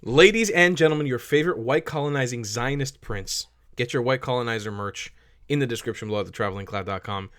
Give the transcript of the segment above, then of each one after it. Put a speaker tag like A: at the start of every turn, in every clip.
A: Ladies and gentlemen, your favorite white colonizing Zionist prince. Get your white colonizer merch in the description below at thetravelingclat.com.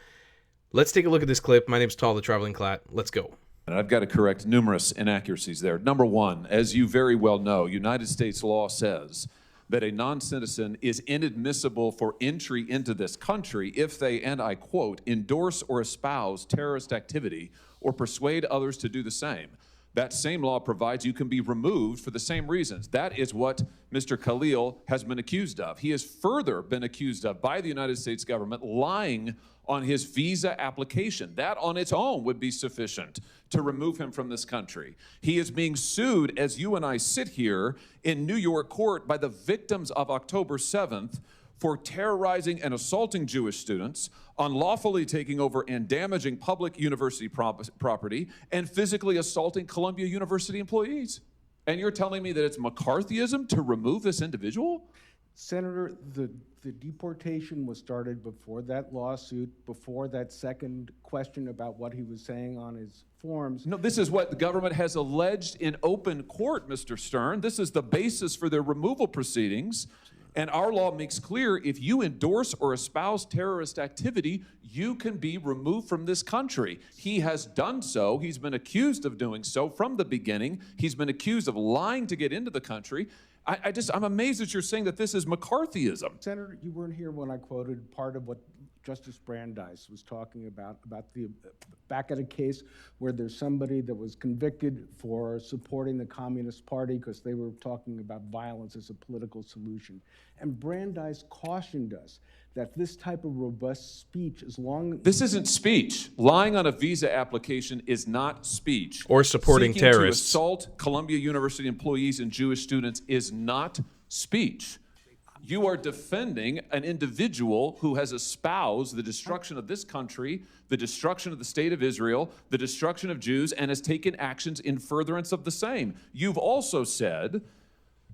A: Let's take a look at this clip. My name's Tal, the Traveling Clat. Let's go.
B: And I've got to correct numerous inaccuracies there. Number one, as you very well know, United States law says that a non-citizen is inadmissible for entry into this country if they, and I quote, endorse or espouse terrorist activity or persuade others to do the same. That same law provides you can be removed for the same reasons. That is what Mr. Khalil has been accused of. He has further been accused of by the United States government lying on his visa application. That on its own would be sufficient to remove him from this country. He is being sued as you and I sit here in New York court by the victims of October 7th for terrorizing and assaulting Jewish students, unlawfully taking over and damaging public university property, and physically assaulting Columbia University employees. And you're telling me that it's McCarthyism to remove this individual?
C: Senator, the deportation was started before that lawsuit, before that second question about what he was saying on his forms.
B: No, this is what the government has alleged in open court, Mr. Stern. This is the basis for their removal proceedings. And our law makes clear if you endorse or espouse terrorist activity, you can be removed from this country. He has done so. He's been accused of doing so from the beginning. He's been accused of lying to get into the country. I'm amazed that you're saying that this is McCarthyism.
C: Senator, you weren't here when I quoted part of what Justice Brandeis was talking about the back at a case where there's somebody that was convicted for supporting the Communist Party because they were talking about violence as a political solution. And Brandeis cautioned us that this type of robust speech, as long as...
B: This isn't speech. Lying on a visa application is not speech.
A: Or supporting
B: Seeking
A: terrorists.
B: To assault Columbia University employees and Jewish students is not speech. You are defending an individual who has espoused the destruction of this country, the destruction of the state of Israel, the destruction of Jews, and has taken actions in furtherance of the same. You've also said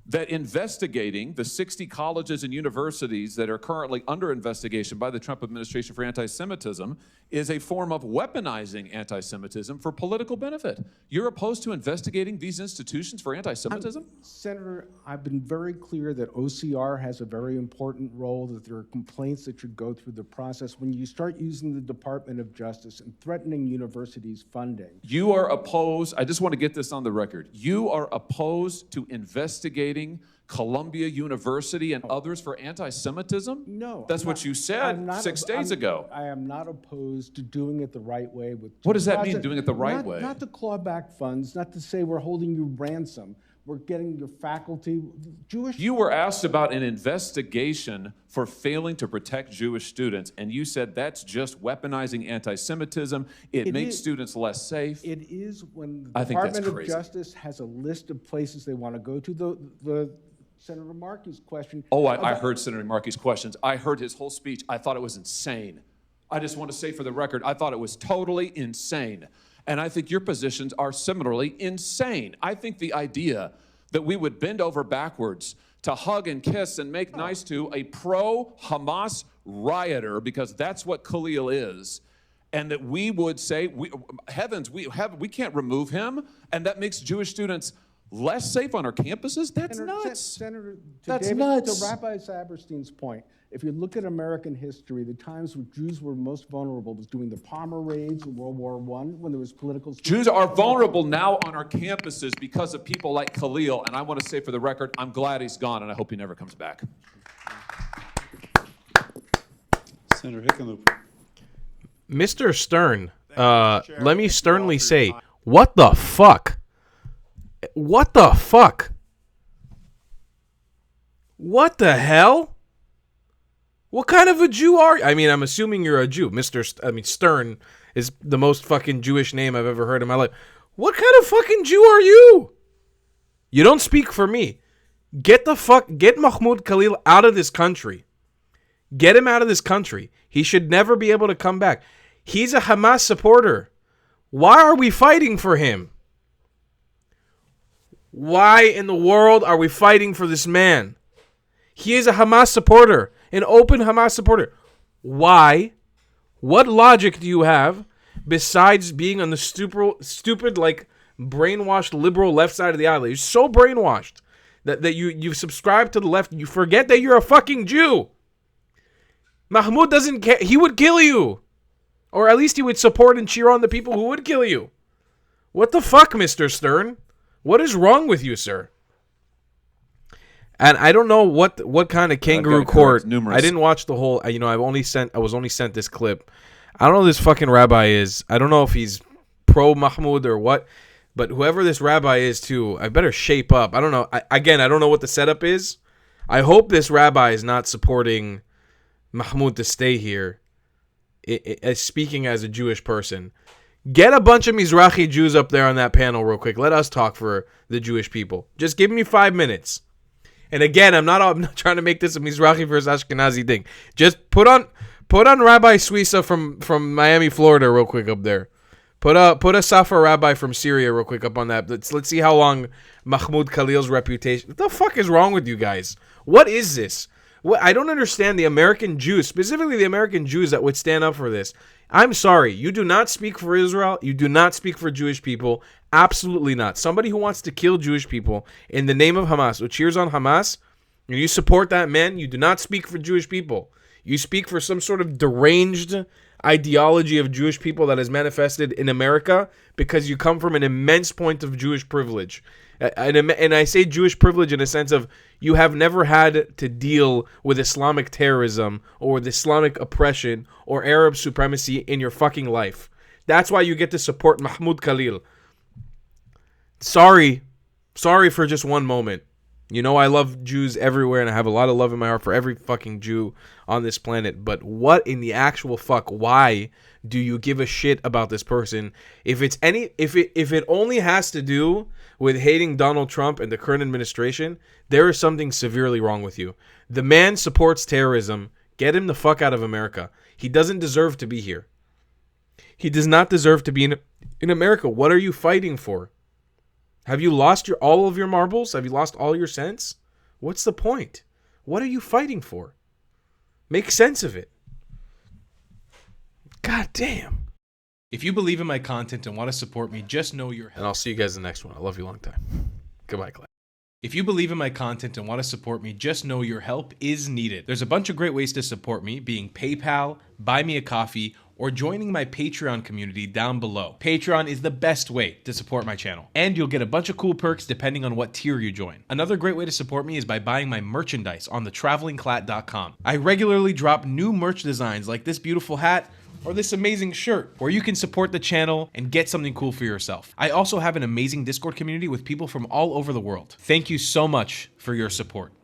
B: that investigating the 60 colleges and universities that are currently under investigation by the Trump administration for anti-Semitism is a form of weaponizing anti-Semitism for political benefit. You're opposed to investigating these institutions for anti-Semitism?
C: Senator, I've been very clear that OCR has a very important role, that there are complaints that should go through the process. When you start using the Department of Justice and threatening universities' funding...
B: You are opposed, I just want to get this on the record, you are opposed to investigating Columbia University and others for anti-Semitism?
C: No.
B: That's what you said 6 days ago.
C: I am not opposed to doing it the right way.
B: What does that mean, doing it the right way?
C: Not to claw back funds, not to say we're holding you ransom. We're getting your faculty, Jewish...
B: You were asked about an investigation for failing to protect Jewish students, and you said that's just weaponizing anti-Semitism. It makes students less safe.
C: It is when the
B: I think that's
C: Department of
B: crazy.
C: Justice has a list of places they want to go to. The Senator Markey's question...
B: Oh, I heard Senator Markey's questions. I heard his whole speech. I thought it was insane. I just want to say for the record, I thought it was totally insane. And I think your positions are similarly insane. I think the idea that we would bend over backwards to hug and kiss and make nice to a pro-Hamas rioter, because that's what Khalil is, and that we would say, we can't remove him, and that makes Jewish students less safe on our campuses? That's nuts.
C: Senator,
B: that's nuts.
C: To Rabbi Saberstein's point, if you look at American history, the times when Jews were most vulnerable was during the Palmer raids in World War I, when there was political...
B: Jews are vulnerable now on our campuses because of people like Khalil, and I want to say for the record, I'm glad he's gone, and I hope he never comes back.
D: Senator Hickenlooper.
A: Mr. Stern, let me sternly say, what the fuck? What the fuck? What the hell? What kind of a Jew are you? I mean, I'm assuming you're a Jew. Stern is the most fucking Jewish name I've ever heard in my life. What kind of fucking Jew are you? You don't speak for me. Get Mahmoud Khalil out of this country. Get him out of this country. He should never be able to come back. He's a Hamas supporter. Why are we fighting for him? Why in the world are we fighting for this man? He is a Hamas supporter, an open Hamas supporter. Why? What logic do you have besides being on the stupid, like, brainwashed liberal left side of the aisle? You're so brainwashed that you subscribe to the left. You forget that you're a fucking Jew. Mahmoud doesn't care. He would kill you. Or at least he would support and cheer on the people who would kill you. What the fuck, Mr. Stern? What is wrong with you, sir? And I don't know what kind of kangaroo court. I didn't watch the whole. I was only sent this clip. I don't know who this fucking rabbi is. I don't know if he's pro Mahmoud or what. But whoever this rabbi is, too, I better shape up. I don't know. I don't know what the setup is. I hope this rabbi is not supporting Mahmoud to stay here. Speaking as a Jewish person. Get a bunch of Mizrahi Jews up there on that panel real quick. Let us talk for the Jewish people. Just give me 5 minutes. And again, I'm not trying to make this a Mizrahi versus Ashkenazi thing. Just put on Rabbi Suissa from Miami, Florida, real quick up there. Put a Safar rabbi from Syria real quick up on that. Let's see how long Mahmoud Khalil's reputation. What the fuck is wrong with you guys? What is this? I don't understand the American Jews, specifically the American Jews that would stand up for this. I'm sorry, you do not speak for Israel. You do not speak for Jewish people. Absolutely not. Somebody who wants to kill Jewish people in the name of Hamas, who cheers on Hamas, and you support that man, you do not speak for Jewish people. You speak for some sort of deranged ideology of Jewish people that is manifested in America because you come from an immense point of Jewish privilege. And I say Jewish privilege in a sense of you have never had to deal with Islamic terrorism or with Islamic oppression or Arab supremacy in your fucking life. That's why you get to support Mahmoud Khalil. Sorry for just one moment. You know I love Jews everywhere and I have a lot of love in my heart for every fucking Jew on this planet. But what in the actual fuck? Why do you give a shit about this person? If it only has to do with hating Donald Trump and the current administration, there is something severely wrong with you. The man supports terrorism. Get him the fuck out of America. He doesn't deserve to be here. He does not deserve to be in America. What are you fighting for? Have you lost all of your marbles? Have you lost all your sense? What's the point? What are you fighting for? Make sense of it. God damn. If you believe in my content and want to support me, just know you're... And I'll see you guys in the next one. I love you a long time. Goodbye, Clay. If you believe in my content and want to support me, just know your help is needed. There's a bunch of great ways to support me, being PayPal, Buy Me a Coffee, or joining my Patreon community down below. Patreon is the best way to support my channel, and you'll get a bunch of cool perks depending on what tier you join. Another great way to support me is by buying my merchandise on thetravelingclat.com. I regularly drop new merch designs like this beautiful hat or this amazing shirt, where you can support the channel and get something cool for yourself. I also have an amazing Discord community with people from all over the world. Thank you so much for your support.